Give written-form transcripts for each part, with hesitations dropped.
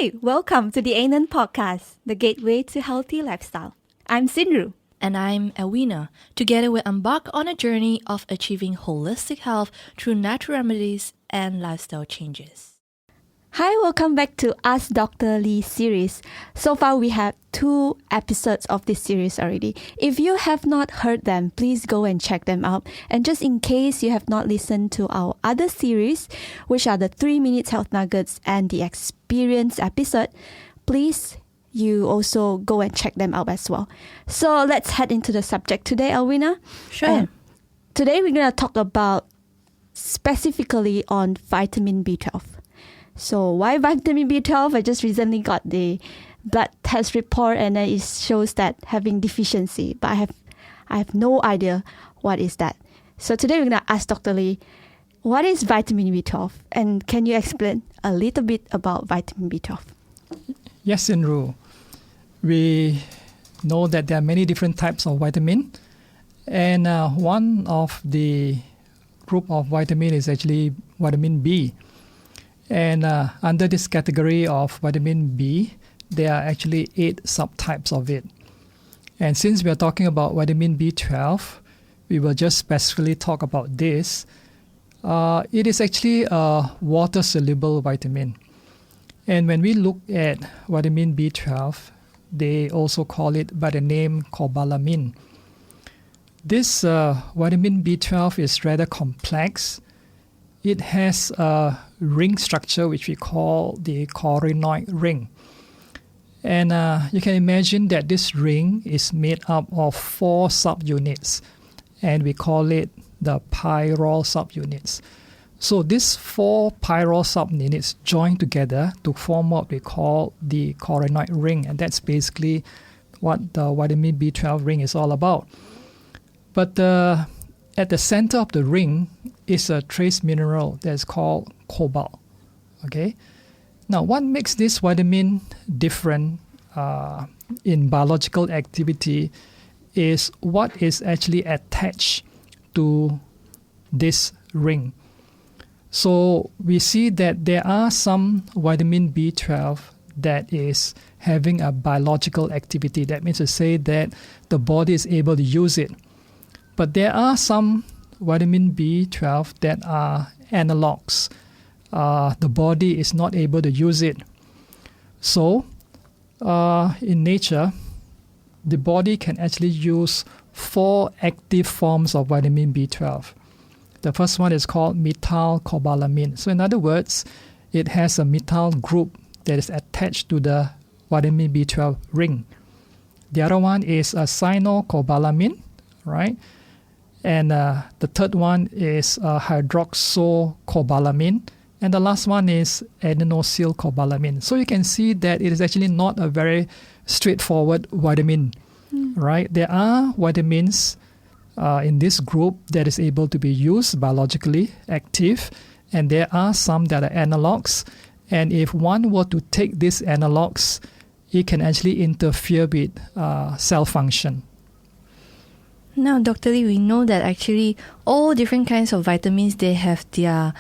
Hi, welcome to the ANN Podcast, the gateway to healthy lifestyle. I'm Sindru. And I'm Elwina. Together we embark on a journey of achieving holistic health through natural remedies and lifestyle changes. Hi, welcome back to Ask Dr. Lee series. So far, we have 2 episodes of this series already. If you have not heard them, please go and check them out. And just in case you have not listened to our other series, which are the 3 Minutes Health Nuggets and the Experience episode, please you also go and check them out as well. So let's head into the subject today, Alwina. Sure. Today, we're going to talk about specifically on vitamin B12. So why vitamin B12? I just recently got the blood test report and it shows that having deficiency, but I have no idea what is that. So today we're going to ask Dr. Lee, what is vitamin B12? And can you explain a little bit about vitamin B12? Yes, Inru. We know that there are many different types of vitamin, and one of the group of vitamin is actually vitamin B. And under this category of vitamin B, there are actually 8 subtypes of it. And since we are talking about vitamin B12, we will just specifically talk about this. It is actually a water-soluble vitamin. And when we look at vitamin B12, they also call it by the name cobalamin. This vitamin B12 is rather complex. It has a ring structure which we call the Coronoid Ring. And you can imagine that this ring is made up of 4 subunits, and we call it the pyrrole subunits. So these 4 pyrrole subunits join together to form what we call the Coronoid Ring, and that's basically what the vitamin B12 ring is all about. But at the center of the ring is a trace mineral that's called cobalt. Okay. Now, what makes this vitamin different in biological activity is what is actually attached to this ring. So we see that there are some vitamin B12 that is having a biological activity. That means to say that the body is able to use it. But there are some vitamin B12 that are analogs. The body is not able to use it. So, in nature, the body can actually use 4 active forms of vitamin B12. The first one is called methylcobalamin. So, in other words, it has a methyl group that is attached to the vitamin B12 ring. The other one is a cyanocobalamin, right? And the third one is hydroxycobalamin. And the last one is adenosylcobalamin. So you can see that it is actually not a very straightforward vitamin, right? There are vitamins in this group that is able to be used biologically active, and there are some that are analogs. And if one were to take these analogs, it can actually interfere with cell function. Now, Dr. Lee, we know that actually all different kinds of vitamins, they have their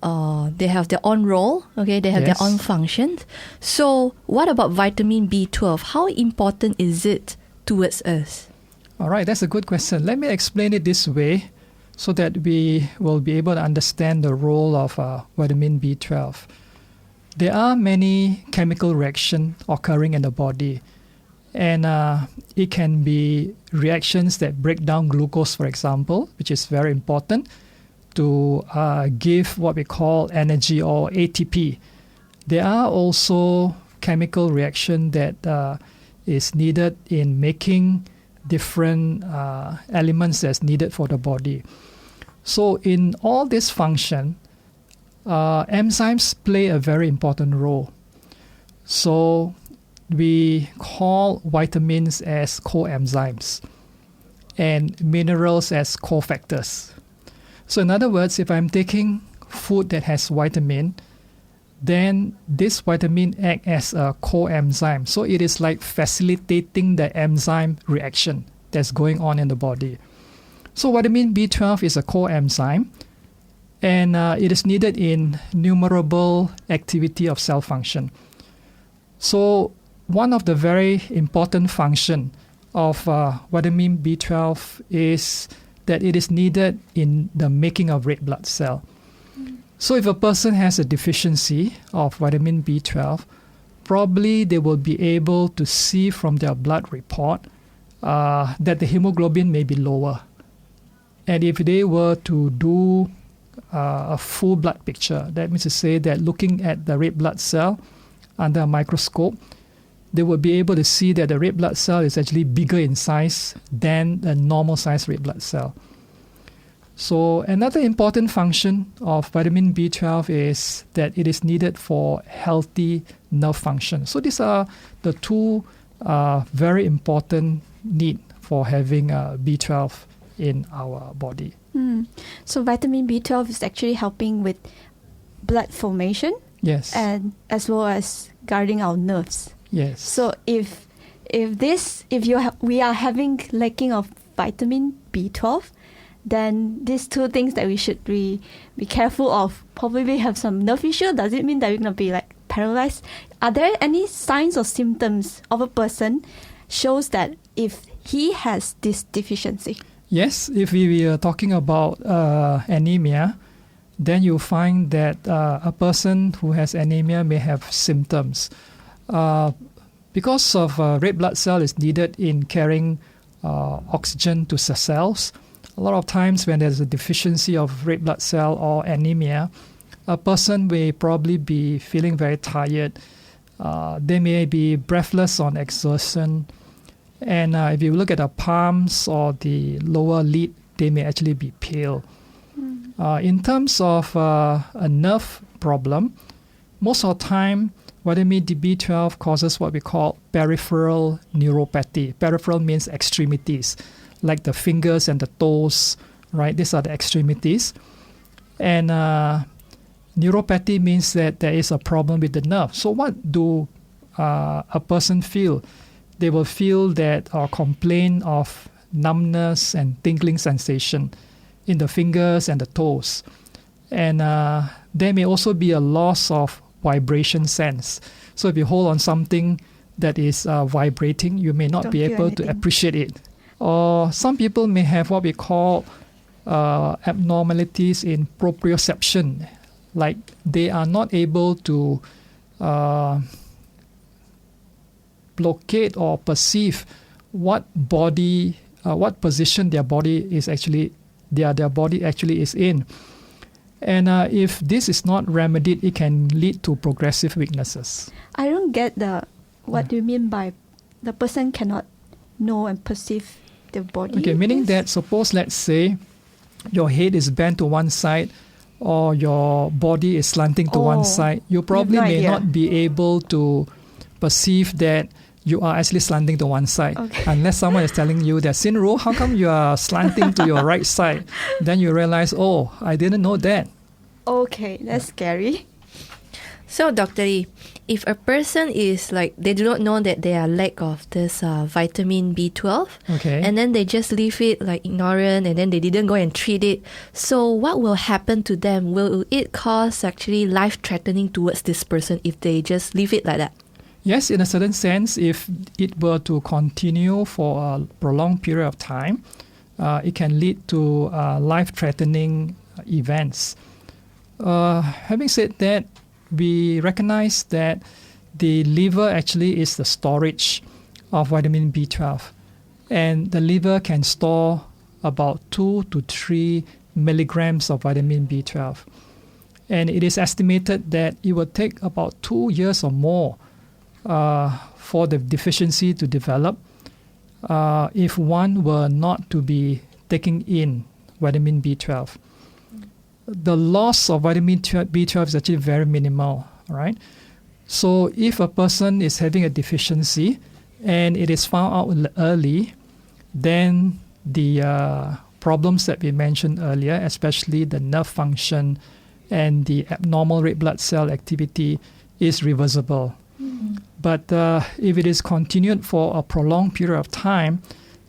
own role, okay? They have their own functions. So what about vitamin B12? How important is it towards us? All right, that's a good question. Let me explain it this way so that we will be able to understand the role of vitamin B12. There are many chemical reactions occurring in the body. And it can be reactions that break down glucose, for example, which is very important to give what we call energy or ATP. There are also chemical reaction that is needed in making different elements that's needed for the body. So in all this function, enzymes play a very important role. So we call vitamins as coenzymes and minerals as cofactors. So in other words, if I'm taking food that has vitamin, then this vitamin acts as a coenzyme. So it is like facilitating the enzyme reaction that's going on in the body. So vitamin B12 is a coenzyme, and it is needed in innumerable activity of cell function. So one of the very important function of vitamin B12 is that it is needed in the making of red blood cell. So if a person has a deficiency of vitamin B12, probably they will be able to see from their blood report that the hemoglobin may be lower. And if they were to do a full blood picture, that means to say that looking at the red blood cell under a microscope, they will be able to see that the red blood cell is actually bigger in size than the normal size red blood cell. So another important function of vitamin B12 is that it is needed for healthy nerve function. So these are the two very important need for having B12 in our body. So vitamin B12 is actually helping with blood formation. Yes. And as well as guarding our nerves. Yes. So if we are having lacking of vitamin B12, then these two things that we should be careful of. Probably have some nerve issue. Does it mean that we're gonna be like paralyzed? Are there any signs or symptoms of a person shows that if he has this deficiency? Yes, if we are talking about anemia, then you find that a person who has anemia may have symptoms. Because of red blood cell is needed in carrying oxygen to the cells, a lot of times when there's a deficiency of red blood cell or anemia, a person may probably be feeling very tired. They may be breathless on exertion. And if you look at the palms or the lower lid, they may actually be pale. In terms of a nerve problem, most of the time, vitamin B12 causes what we call peripheral neuropathy. Peripheral means extremities, like the fingers and the toes, right? These are the extremities. And neuropathy means that there is a problem with the nerve. So what do a person feel? They will feel that or complain of numbness and tingling sensation in the fingers and the toes. And there may also be a loss of vibration sense. So if you hold on something that is vibrating, you may not Don't be feel able anything. to appreciate it. Or some people may have what we call abnormalities in proprioception, like they are not able to locate or perceive what position their body is actually their body actually is in. And if this is not remedied, it can lead to progressive weaknesses. I don't get what you mean by the person cannot know and perceive the body. Okay, meaning that suppose, let's say, your head is bent to one side or your body is slanting to one side, you probably no may idea. not be able to perceive that you are actually slanting to one side. Okay. Unless someone is telling you that, Sinru, how come you are slanting to your right side? Then you realize, oh, I didn't know that. Okay, that's scary. So, Dr. Lee, if a person is like, they do not know that they are lack of this vitamin B12, Okay. and then they just leave it like ignorant, and then they didn't go and treat it. So what will happen to them? Will it cause actually life-threatening towards this person if they just leave it like that? Yes, in a certain sense, if it were to continue for a prolonged period of time, it can lead to life-threatening events. Having said that, we recognize that the liver actually is the storage of vitamin B12. And the liver can store about 2 to 3 milligrams of vitamin B12. And it is estimated that it will take about 2 years or more for the deficiency to develop if one were not to be taking in vitamin B12. The loss of vitamin B12 is actually very minimal, right? So if a person is having a deficiency and it is found out early, then the problems that we mentioned earlier, especially the nerve function and the abnormal red blood cell activity, is reversible. But if it is continued for a prolonged period of time,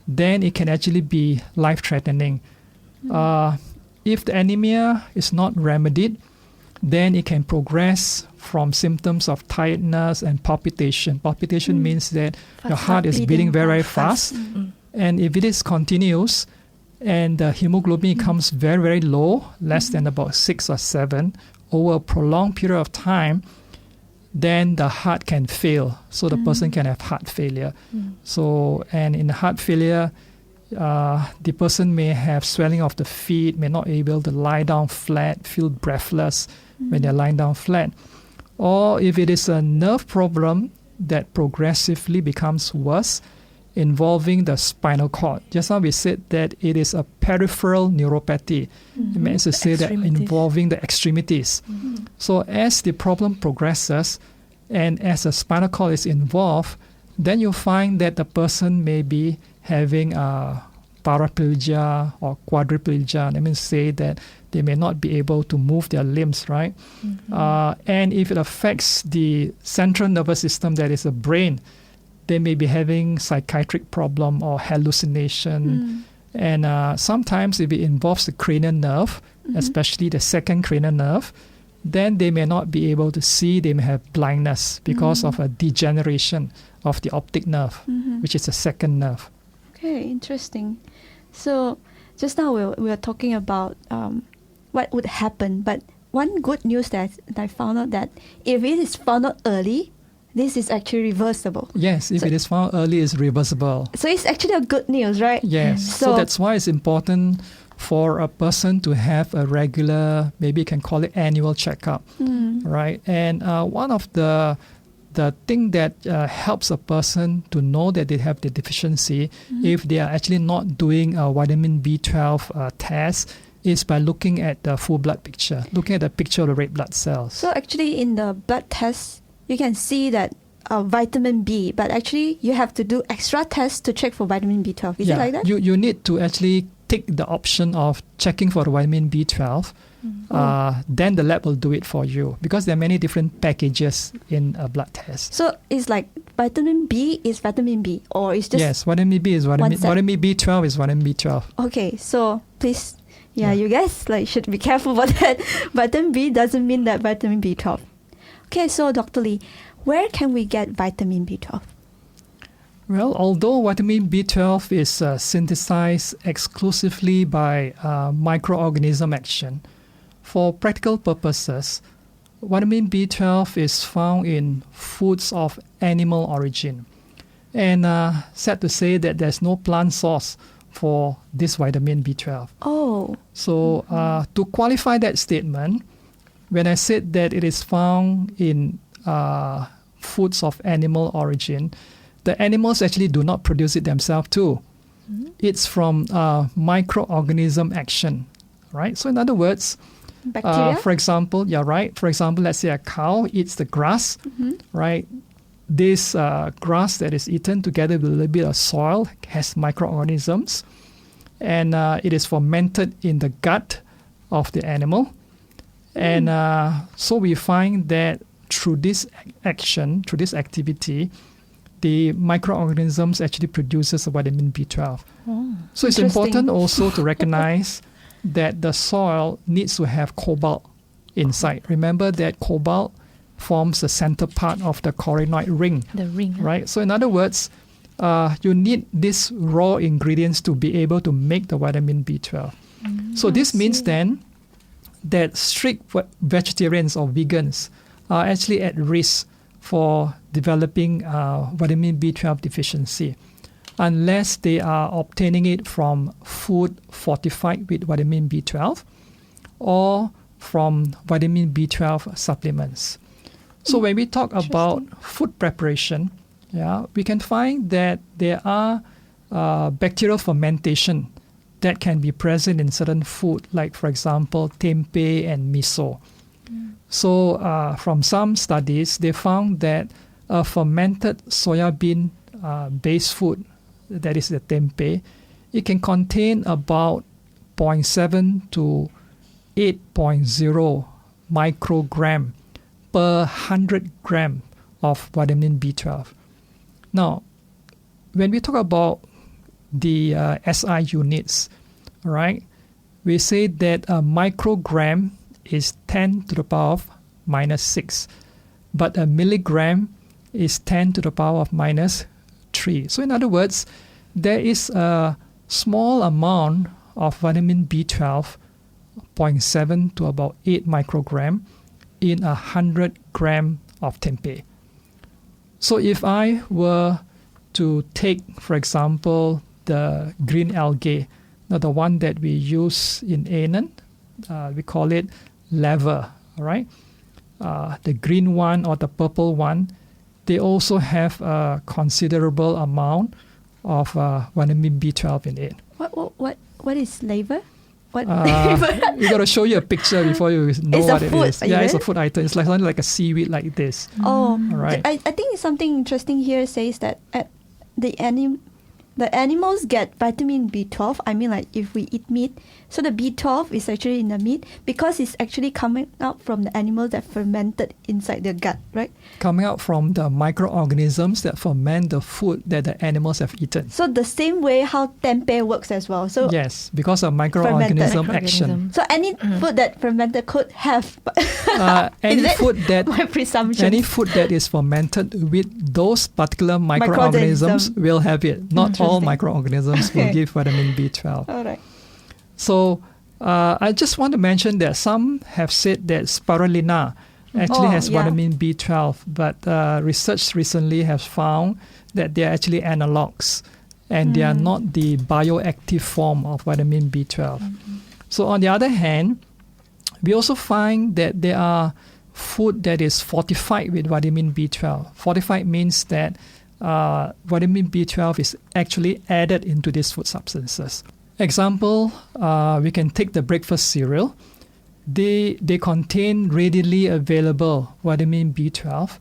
then it can actually be life-threatening. If the anemia is not remedied, then it can progress from symptoms of tiredness and palpitation. Palpitation means that your heart is beating very, very fast. And if it is continuous and the hemoglobin becomes very, very low, less than about 6 or 7, over a prolonged period of time, then the heart can fail. So the person can have heart failure. So, and in heart failure, the person may have swelling of the feet, may not be able to lie down flat, feel breathless when they're lying down flat. Or if it is a nerve problem that progressively becomes worse, involving the spinal cord. Just now we said that it is a peripheral neuropathy. It means to say that involving the extremities. So as the problem progresses and as the spinal cord is involved, then you find that the person may be having paraplegia or quadriplegia. That means to say that they may not be able to move their limbs, right? And if it affects the central nervous system, that is the brain, they may be having psychiatric problem or hallucination. And sometimes if it involves the cranial nerve, especially the second cranial nerve, then they may not be able to see. They may have blindness because of a degeneration of the optic nerve, which is the second nerve. Okay, interesting. So just now we were talking about what would happen, but one good news that I found out that if it is found out early, this is actually reversible. Yes, if it is found early, it's reversible. So it's actually a good news, right? Yes. So that's why it's important for a person to have a regular, maybe you can call it annual checkup, right? And one of the thing that helps a person to know that they have the deficiency, if they are actually not doing a vitamin B12 test, is by looking at the full blood picture, looking at the picture of the red blood cells. So actually in the blood test, you can see that vitamin B, but actually you have to do extra tests to check for vitamin B12. Is it like that? You need to actually take the option of checking for the vitamin B12. Then the lab will do it for you because there are many different packages in a blood test. So it's like vitamin B is vitamin B, or it's just... Yes, vitamin B is vitamin B12 is vitamin B12. Okay, so please, you guys should be careful about that. Vitamin B doesn't mean that vitamin B12. Okay, so Dr. Lee, where can we get vitamin B12? Well, although vitamin B12 is synthesized exclusively by microorganism action, for practical purposes, vitamin B12 is found in foods of animal origin. And sad to say that there's no plant source for this vitamin B12. Oh. So to qualify that statement, when I said that it is found in foods of animal origin, the animals actually do not produce it themselves too. It's from microorganism action, right? So in other words, bacteria? For example, For example, let's say a cow eats the grass, right? This grass that is eaten together with a little bit of soil has microorganisms, and it is fermented in the gut of the animal. And so we find that through this action, through this activity, the microorganisms actually produces vitamin B12. So it's important also to recognize that the soil needs to have cobalt inside. Remember that cobalt forms the center part of the coronoid ring. The ring. Right? So in other words, you need these raw ingredients to be able to make the vitamin B12. So this means then that strict vegetarians or vegans are actually at risk for developing vitamin B12 deficiency unless they are obtaining it from food fortified with vitamin B12 or from vitamin B12 supplements. So when we talk about food preparation, we can find that there are bacterial fermentation that can be present in certain food, like for example, tempeh and miso. So from some studies, they found that a fermented soybean based food, that is the tempeh, it can contain about 0.7 to 8.0 microgram per 100 gram of vitamin B12. Now, when we talk about the SI units, right, we say that a microgram is 10 to the power of minus 6, but a milligram is 10 to the power of minus 3. So in other words, there is a small amount of vitamin B12, 0.7 to about 8 microgram in 100 gram of tempeh. So if I were to take, for example, the green algae, now the one that we use in Aenen, we call it lever, all right? The green one or the purple one, they also have a considerable amount of vitamin B12 in it. What is laver? What? We got to show you a picture before you know It's what a it food, is. Yeah, it's a it? food item. It's like something like a seaweed like this. Oh, All right. I think something interesting here says that the animals get vitamin B12. I mean, like if we eat meat, so the B12 is actually in the meat because it's actually coming out from the animals that fermented inside the gut, right? Coming out from the microorganisms that ferment the food that the animals have eaten. So the same way how tempeh works as well. So Yes, because of microorganism action. Microorganism. so any food that fermented could have. Any Is it food that my presumption? any food that is fermented with those particular microorganisms Microorganism. will have it. Not all Interesting. microorganisms will Okay. give vitamin B12. All right. So I just want to mention that some have said that spirulina actually has yeah. vitamin B12, but research recently has found that they are actually analogs and they are not the bioactive form of vitamin B12. So on the other hand, we also find that there are food that is fortified with vitamin B12. Fortified means that vitamin B12 is actually added into these food substances. Example, we can take the breakfast cereal. They contain readily available vitamin B12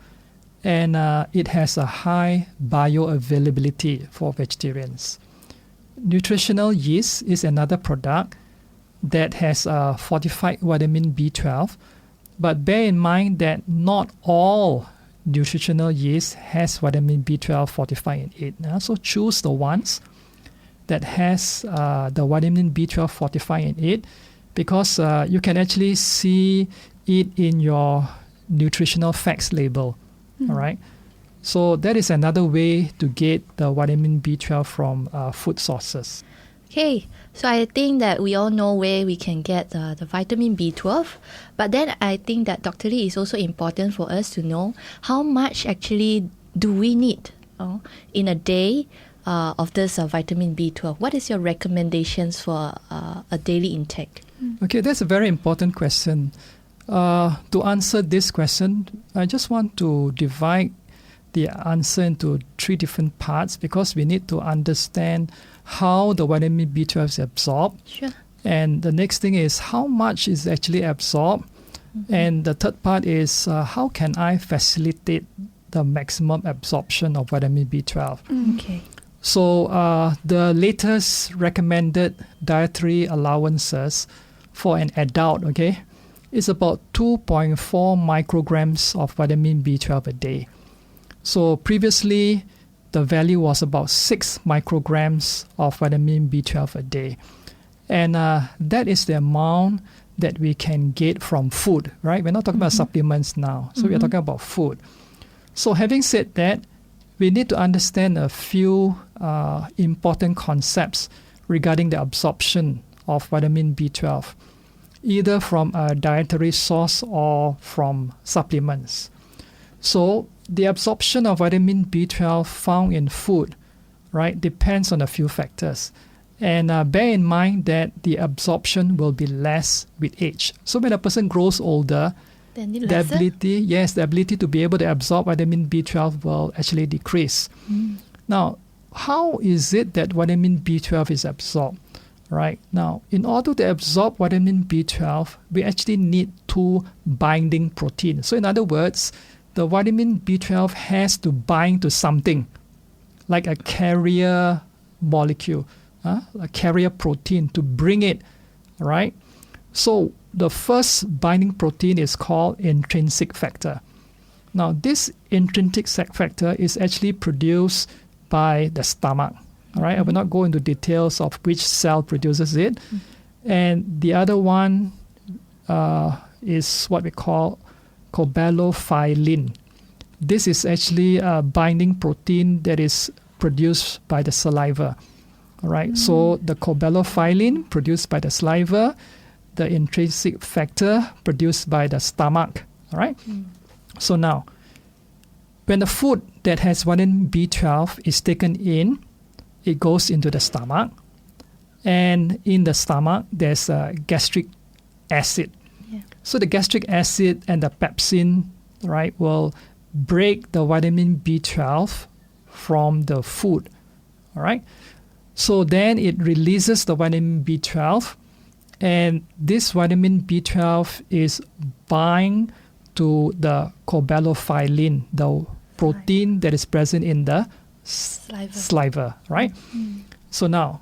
and it has a high bioavailability for vegetarians. Nutritional yeast is another product that has fortified vitamin B12, but bear in mind that not all nutritional yeast has vitamin B12 fortified in it. So choose the ones that has the vitamin B12 fortified in it, because you can actually see it in your nutritional facts label. All right. So that is another way to get the vitamin B12 from food sources. Okay, so I think that we all know where we can get the vitamin B12, but then I think that Dr. Lee is also important for us to know how much actually do we need in a day of this vitamin B12. What is your recommendations for a daily intake? Okay, that's a very important question. To answer this question, I just want to divide the answer into 3 different parts because we need to understand how the vitamin B12 is absorbed. Sure. And the next thing is how much is actually absorbed. And the third part is how can I facilitate the maximum absorption of vitamin B12. Okay. So the latest recommended dietary allowances for an adult, okay, is about 2.4 micrograms of vitamin B12 a day. So previously, the value was about 6 micrograms of vitamin B12 a day. And that is the amount that we can get from food, right? We're not talking about supplements now. So we're talking about food. So having said that, we need to understand a few important concepts regarding the absorption of vitamin B12, either from a dietary source or from supplements. So the absorption of vitamin B12 found in food, right, depends on a few factors. And bear in mind that the absorption will be less with age. So when a person grows older, Then the ability to be able to absorb vitamin B12 will actually decrease. Now, how is it that vitamin B12 is absorbed? Right now, in order to absorb vitamin B12, we actually need 2 binding proteins. So in other words, the vitamin B12 has to bind to something like a carrier molecule, a carrier protein to bring it, right? So the first binding protein is called intrinsic factor. Now this intrinsic factor is actually produced by the stomach. All right, I will not go into details of which cell produces it. And the other one is what we call cobalamin. This is actually a binding protein that is produced by the saliva. All right. So the cobalamin produced by the saliva, the intrinsic factor produced by the stomach. All right. So now, when the food that has vitamin B12 is taken in, it goes into the stomach. And in the stomach, there's a gastric acid. Yeah. So the gastric acid and the pepsin, right, will break the vitamin B12 from the food. All right. So then it releases the vitamin B12, and this vitamin B12 is bind to the cobalamin, the protein that is present in the saliva, right? So now,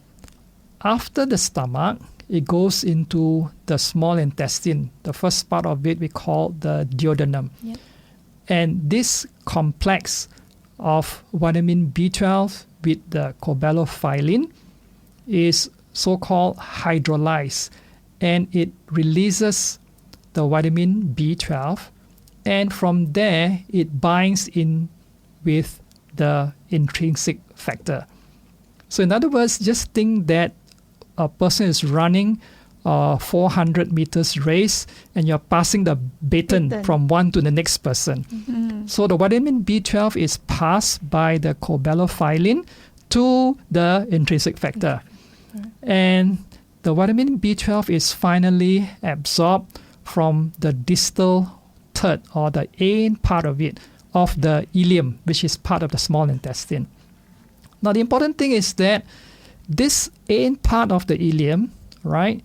after the stomach, it goes into the small intestine. The first part of it we call the duodenum. Yep. And this complex of vitamin B12 with the cobalamin is so-called hydrolyzed, and it releases the vitamin B12, and from there it binds in with the intrinsic factor. So in other words, just think that a person is running a 400 meters race, and you're passing the baton from one to the next person. So the vitamin B12 is passed by the cobalamin to the intrinsic factor. And the vitamin B12 is finally absorbed from the distal third, or the end part of it, of the ileum, which is part of the small intestine. Now the important thing is that this end part of the ileum, right,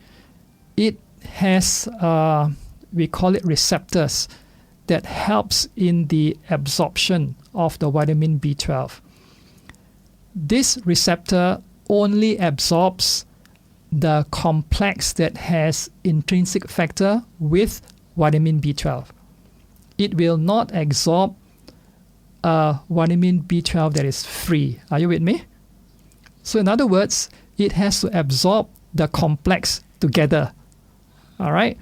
it has, we call it receptors, that helps in the absorption of the vitamin B12. This receptor only absorbs the complex that has intrinsic factor with vitamin B12. It will not absorb vitamin B12 that is free. Are you with me? So in other words, it has to absorb the complex together. All right?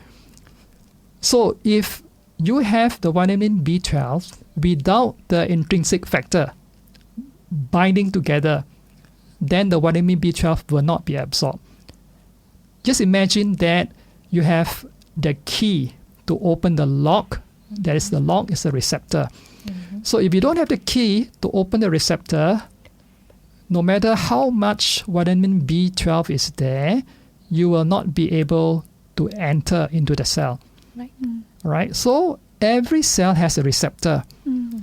So if you have the vitamin B12 without the intrinsic factor binding together, then the vitamin B12 will not be absorbed. Just imagine that you have the key to open the lock. That is, the lock is the receptor. So if you don't have the key to open the receptor, no matter how much vitamin B12 is there, you will not be able to enter into the cell. Right. Right? So every cell has a receptor,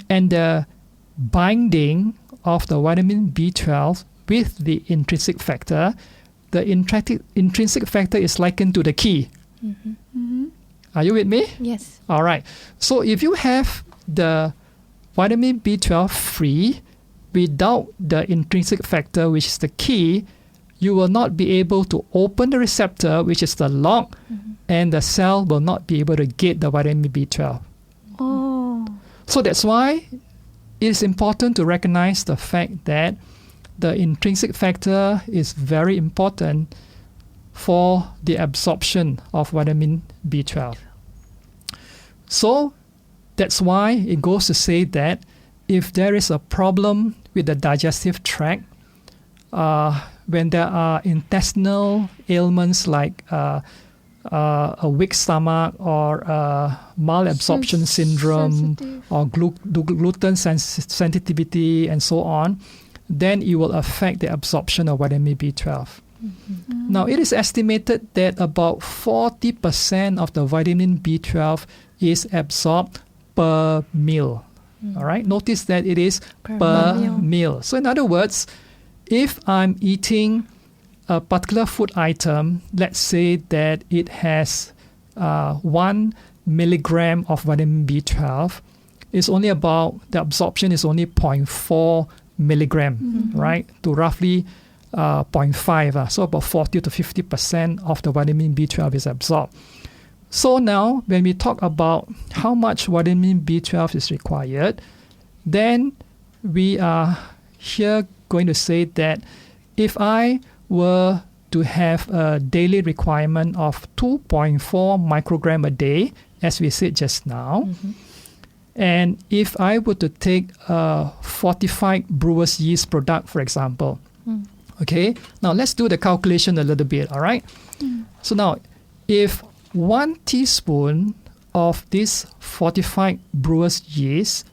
and the binding of the vitamin B12 with the intrinsic factor, the intrinsic factor is likened to the key. Are you with me? Yes. All right. So if you have the vitamin B12 free without the intrinsic factor, which is the key, you will not be able to open the receptor, which is the lock, and the cell will not be able to get the vitamin B12. Oh. So that's why it is important to recognize the fact that the intrinsic factor is very important for the absorption of vitamin B12. So that's why it goes to say that if there is a problem with the digestive tract, when there are intestinal ailments like a weak stomach or malabsorption syndrome or gluten sensitivity and so on, then it will affect the absorption of vitamin B12. Now, it is estimated that about 40% of the vitamin B12 is absorbed per meal. All right, notice that it is per meal. So in other words, if I'm eating a particular food item, let's say that it has 1 milligram of vitamin B12, it's only about, the absorption is only 0.4 milligram, right, to roughly 0.5. So about 40 to 50% of the vitamin B12 is absorbed. So now, when we talk about how much vitamin B12 is required, then we are here going to say that if I were to have a daily requirement of 2.4 microgram a day, as we said just now. And if I were to take a fortified brewer's yeast product, for example, okay, now let's do the calculation a little bit, all right? So now, if 1 teaspoon of this fortified brewer's yeast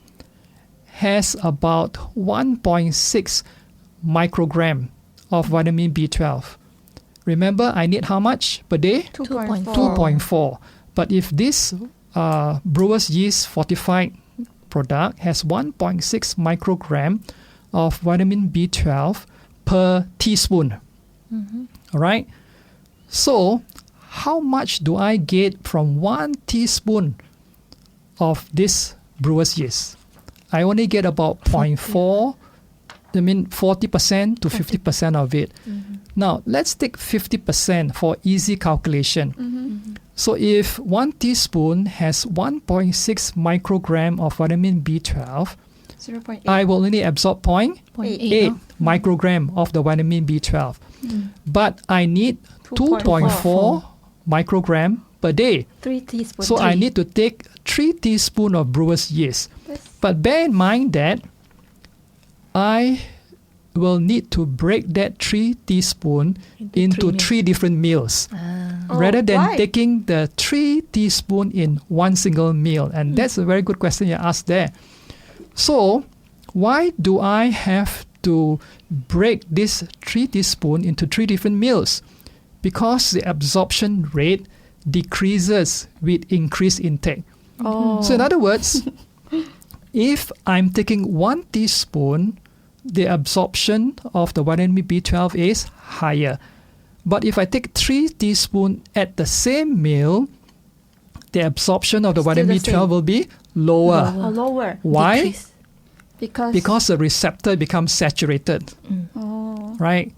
has about 1.6 microgram of vitamin B12. Remember, I need how much per day? 2.4. 2.4. But if this brewer's yeast fortified product has 1.6 microgram of vitamin B12 per teaspoon. All right? So, how much do I get from 1 teaspoon of this brewer's yeast? I only get about 0.4, 40% to 50% of it. Now, let's take 50% for easy calculation. So, if 1 teaspoon has 1.6 microgram of vitamin B12, 0.8. I will only absorb 0.8 8. microgram of the vitamin B12. But I need 2.4 microgram per day. 3 teaspoons. So I need to take 3 teaspoons of brewer's yeast. But bear in mind that I will need to break that 3 teaspoons into 3 different meals. Rather than taking the 3 teaspoons in one single meal. And that's a very good question you asked there. So, why do I have to break this 3 teaspoons into 3 different meals? Because the absorption rate decreases with increased intake. So, in other words, if I'm taking 1 teaspoon, the absorption of the vitamin B12 is higher. But if I take 3 teaspoons at the same meal, the absorption of the Still vitamin the same. B12 will be lower. Lower. Why? Because Because the receptor becomes saturated, right?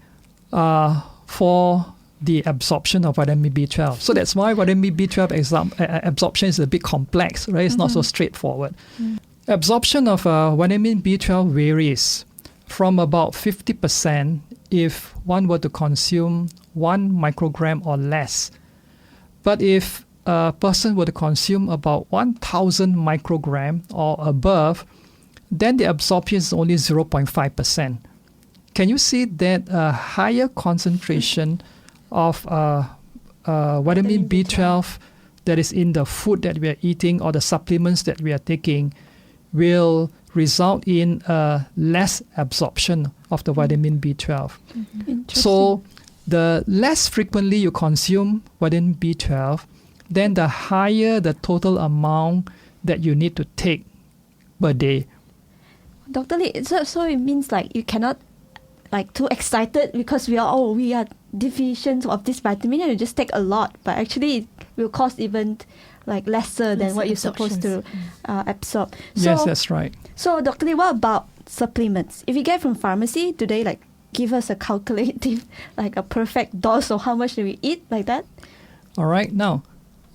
For the absorption of vitamin B12. So that's why vitamin B12 absorption is a bit complex, right? It's not so straightforward. Absorption of vitamin B12 varies from about 50% if one were to consume 1 microgram or less. But if a person were to consume about 1,000 microgram or above, then the absorption is only 0.5%. Can you see that a higher concentration of vitamin B12 that is in the food that we are eating or the supplements that we are taking will result in less absorption of the vitamin B12. So the less frequently you consume vitamin B12, then the higher the total amount that you need to take per day. Dr. Lee, so it means like you cannot like too excited because we are deficient of this vitamin and you just take a lot, but actually it will cost even like lesser than what you're supposed to absorb. So, Yes, that's right. So Dr. Lee, what about supplements? If you get from pharmacy, do they like give us a calculative, like a perfect dose of how much do we eat like that? All right. Now,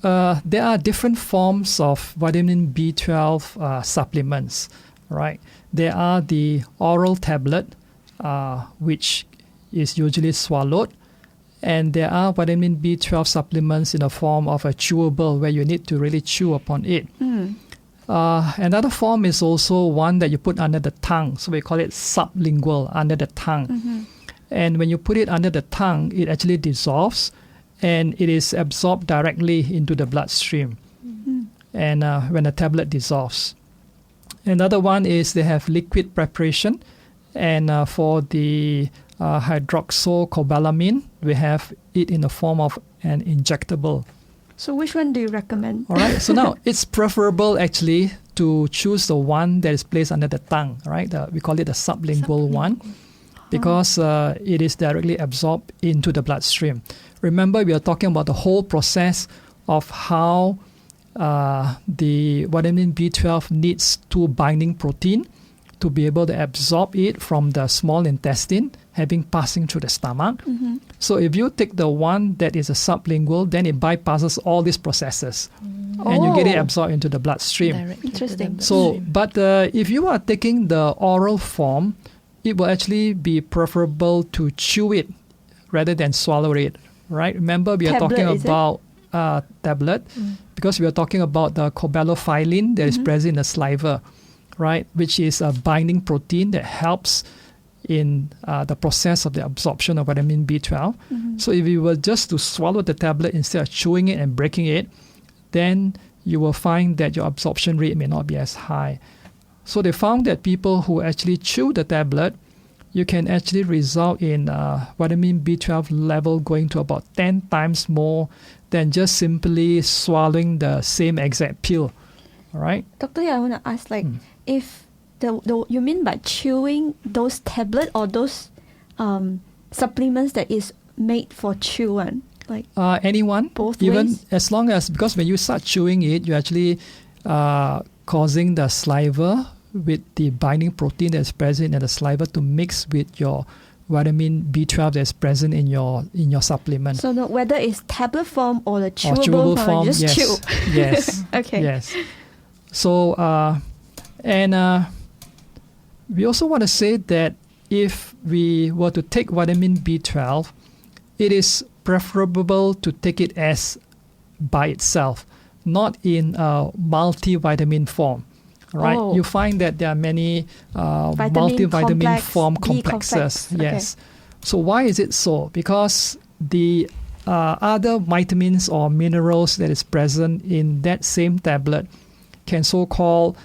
there are different forms of vitamin B12 supplements, right? There are the oral tablet, which is usually swallowed. And there are vitamin B12 supplements in the form of a chewable where you need to really chew upon it. Another form is also one that you put under the tongue. So we call it sublingual, under the tongue. And when you put it under the tongue, it actually dissolves and it is absorbed directly into the bloodstream. And when the tablet dissolves. Another one is they have liquid preparation. And for the hydroxycobalamin, we have it in the form of an injectable. So which one do you recommend? All right. So now it's preferable actually to choose the one that is placed under the tongue, right? We call it the sublingual one because it is directly absorbed into the bloodstream. Remember, we are talking about the whole process of how the vitamin B12 needs to binding protein to be able to absorb it from the small intestine, passing through the stomach. So if you take the one that is a sublingual, then it bypasses all these processes and you get it absorbed into the bloodstream. Interesting. So, but if you are taking the oral form, it will actually be preferable to chew it rather than swallow it, right? Remember, we are Tablet, talking is it? about tablet, because we are talking about the cobalamin that is present in the saliva, right? Which is a binding protein that helps in the process of the absorption of vitamin B12. So if you were just to swallow the tablet instead of chewing it and breaking it, then you will find that your absorption rate may not be as high. So they found that people who actually chew the tablet, you can actually result in vitamin B12 level going to about 10 times more than just simply swallowing the same exact pill. All right? Doctor, I want to ask, if you mean by chewing those tablet or those supplements that is made for chewing? Anyone, both even ways? As long as, because when you start chewing it, you're actually causing the saliva with the binding protein that's present in the saliva to mix with your vitamin B12 that's present in your supplement. So no, whether it's tablet form or the Or chewable form, just yes, chew. yes, Okay. yes. So we also want to say that if we were to take vitamin B12, it is preferable to take it as by itself, not in a multivitamin form. Right? Oh. You find that there are many multivitamin complex, form B complexes. complex. Yes. So why is it so? Because the other vitamins or minerals that is present in that same tablet can so-called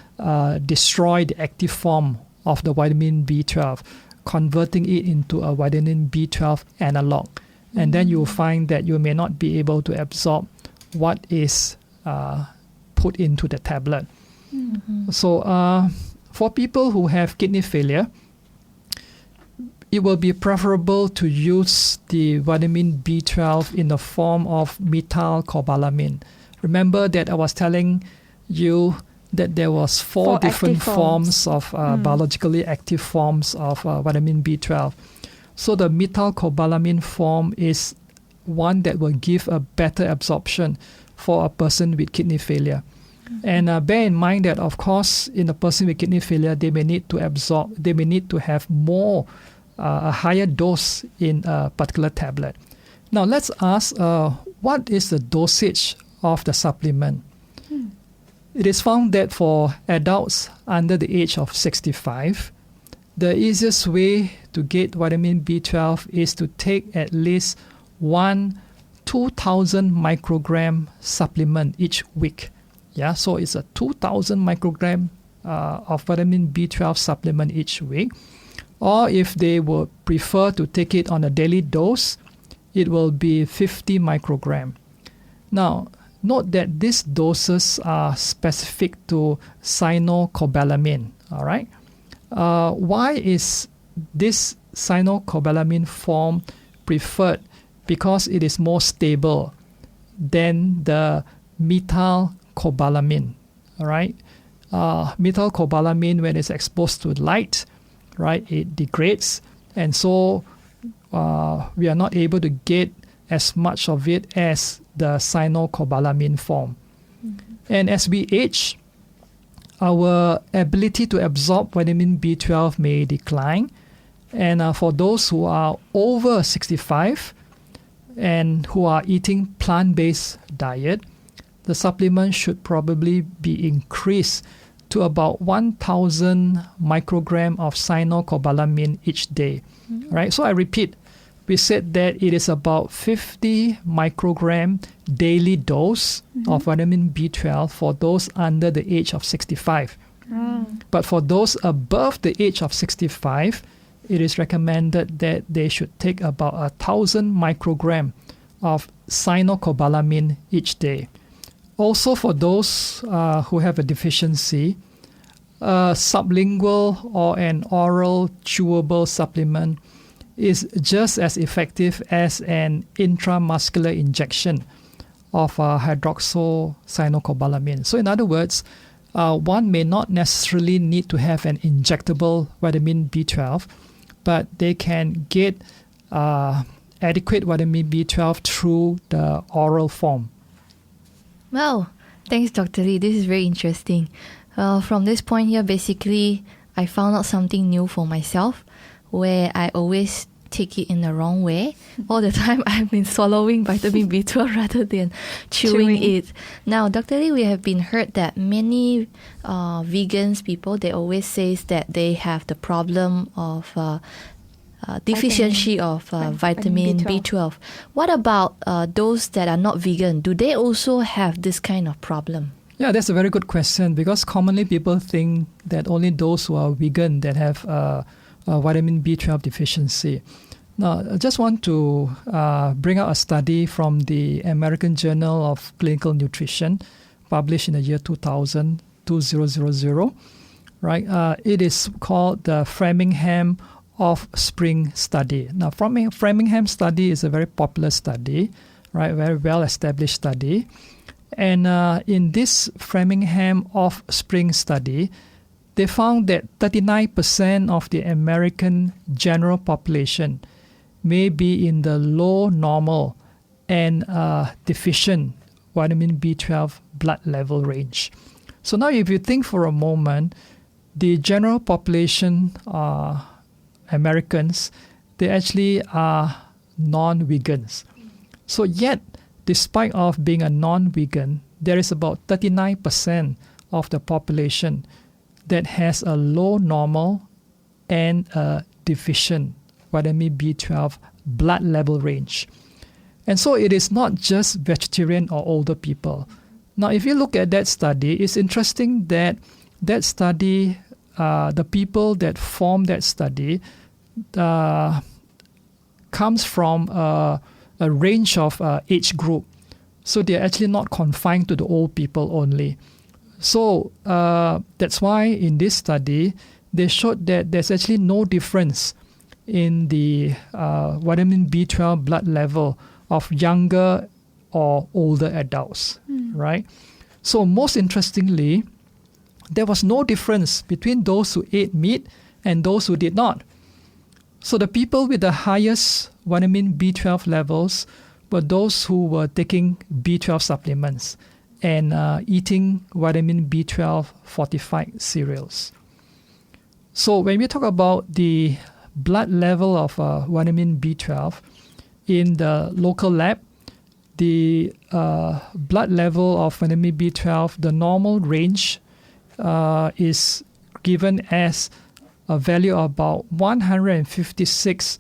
destroy the active form of the vitamin B12, converting it into a vitamin B12 analog. And then you will find that you may not be able to absorb what is put into the tablet. So for people who have kidney failure, it will be preferable to use the vitamin B12 in the form of methylcobalamin. Remember that I was telling you that there was four different active forms of biologically active forms of vitamin B12. So the methylcobalamin form is one that will give a better absorption for a person with kidney failure. And bear in mind that, of course, in a person with kidney failure, they may need to have more, a higher dose in a particular tablet. Now, let's ask, what is the dosage of the supplement? It is found that for adults under the age of 65, the easiest way to get vitamin B12 is to take at least 2,000 microgram supplement each week. Yeah, so it's a 2,000 microgram of vitamin B12 supplement each week. Or if they would prefer to take it on a daily dose, it will be 50 microgram. Now, note that these doses are specific to cyanocobalamin. All right. Why is this cyanocobalamin form preferred? Because it is more stable than the methylcobalamin. All right. Methylcobalamin, when it's exposed to light, right, it degrades, and so we are not able to get as much of it as the cyanocobalamin form. And as we age, our ability to absorb vitamin B12 may decline. And for those who are over 65 and who are eating plant-based diet, the supplement should probably be increased to about 1,000 microgram of cyanocobalamin each day. Right? So I repeat, we said that it is about 50 microgram daily dose of vitamin B12 for those under the age of 65. But for those above the age of 65, it is recommended that they should take about 1,000 microgram of cyanocobalamin each day. Also, for those who have a deficiency, a sublingual or an oral chewable supplement is just as effective as an intramuscular injection of hydroxycyanocobalamin. So in other words, one may not necessarily need to have an injectable vitamin B12, but they can get adequate vitamin B12 through the oral form. Well, thanks, Dr. Lee. This is very interesting. From this point here, basically, I found out something new for myself, where I always take it in the wrong way. All the time I've been swallowing vitamin B12 rather than chewing it. Now, Dr. Lee, we have been heard that many vegans people, they always say that they have the problem of deficiency of vitamin B12. What about those that are not vegan? Do they also have this kind of problem? Yeah, that's a very good question, because commonly people think that only those who are vegan that have vitamin B12 deficiency. Now, I just want to bring out a study from the American Journal of Clinical Nutrition, published in the year 2000, right? It is called the Framingham Offspring Study. Now, Framingham study is a very popular study, right? Very well-established study. And in this Framingham Offspring study, they found that 39% of the American general population may be in the low normal and deficient vitamin B12 blood level range. So now if you think for a moment, the general population Americans, they actually are non-vegans. So yet, despite of being a non-vegan, there is about 39% of the population that has a low normal and a deficient vitamin B12 blood level range. And so it is not just vegetarian or older people. Now, if you look at that study, it's interesting that that study, the people that formed that study comes from a range of age group. So they're actually not confined to the old people only. So that's why in this study, they showed that there's actually no difference in the vitamin B12 blood level of younger or older adults, right? So most interestingly, there was no difference between those who ate meat and those who did not. So the people with the highest vitamin B12 levels were those who were taking B12 supplements and eating vitamin B12 fortified cereals. So when we talk about the blood level of vitamin B12 in the local lab, the blood level of vitamin B12, the normal range is given as a value of about 156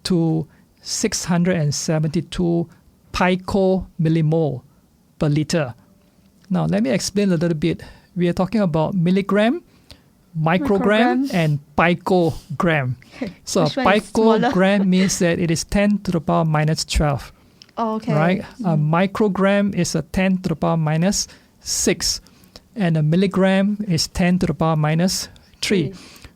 to 672 picomillimole per liter. Now, let me explain a little bit. We are talking about milligram, microgram, and picogram. So a picogram means that it is 10 to the power minus 12. Oh, okay. Right? A microgram is a 10 to the power minus 6. And a milligram is 10 to the power minus 3.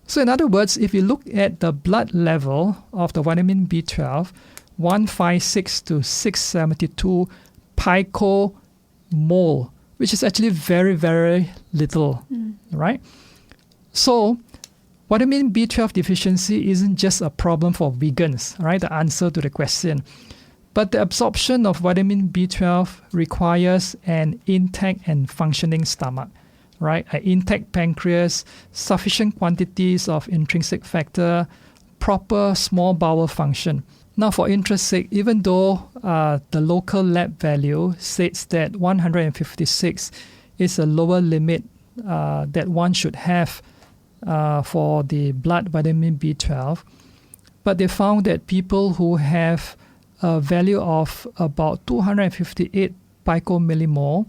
So in other words, if you look at the blood level of the vitamin B12, 156 to 672 picomole, which is actually very, very little, right? So vitamin B12 deficiency isn't just a problem for vegans, right? The answer to the question. But the absorption of vitamin B12 requires an intact and functioning stomach, right? An intact pancreas, sufficient quantities of intrinsic factor, proper small bowel function. Now, for interest's sake, even though the local lab value states that 156 is a lower limit that one should have for the blood vitamin B12, but they found that people who have a value of about 258 picomillimole,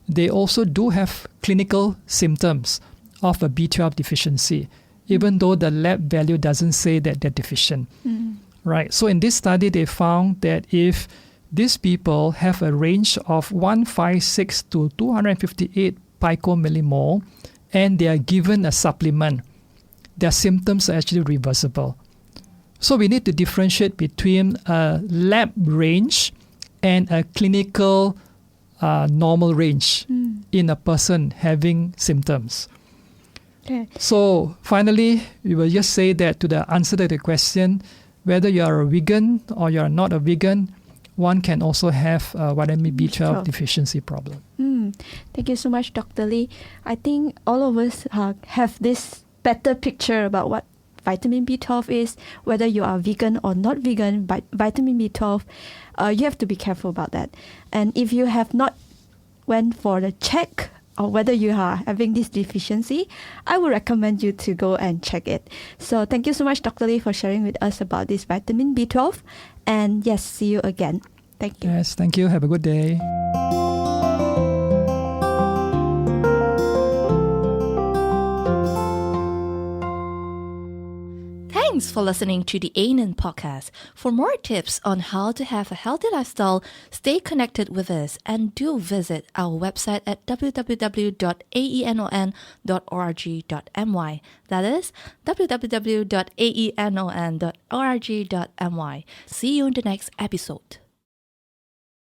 they also do have clinical symptoms of a B12 deficiency, even though the lab value doesn't say that they're deficient. Right. So in this study, they found that if these people have a range of 156 to 258 picomillimole and they are given a supplement, their symptoms are actually reversible. So we need to differentiate between a lab range and a clinical normal range in a person having symptoms. Okay. So finally, we will just say that to the answer to the question, whether you are a vegan or you are not a vegan, one can also have a vitamin B12 deficiency problem. Thank you so much, Dr. Lee. I think all of us have this better picture about what vitamin B12 is, whether you are vegan or not vegan, but vitamin B12, you have to be careful about that. And if you have not went for the check or whether you are having this deficiency, I would recommend you to go and check it. So thank you so much, Dr. Lee, for sharing with us about this vitamin B12. And yes, see you again. Thank you. Yes, thank you. Have a good day. Thanks for listening to the ANN podcast. For more tips on how to have a healthy lifestyle, stay connected with us and do visit our website at www.aenon.org.my. That is www.aenon.org.my. See you in the next episode.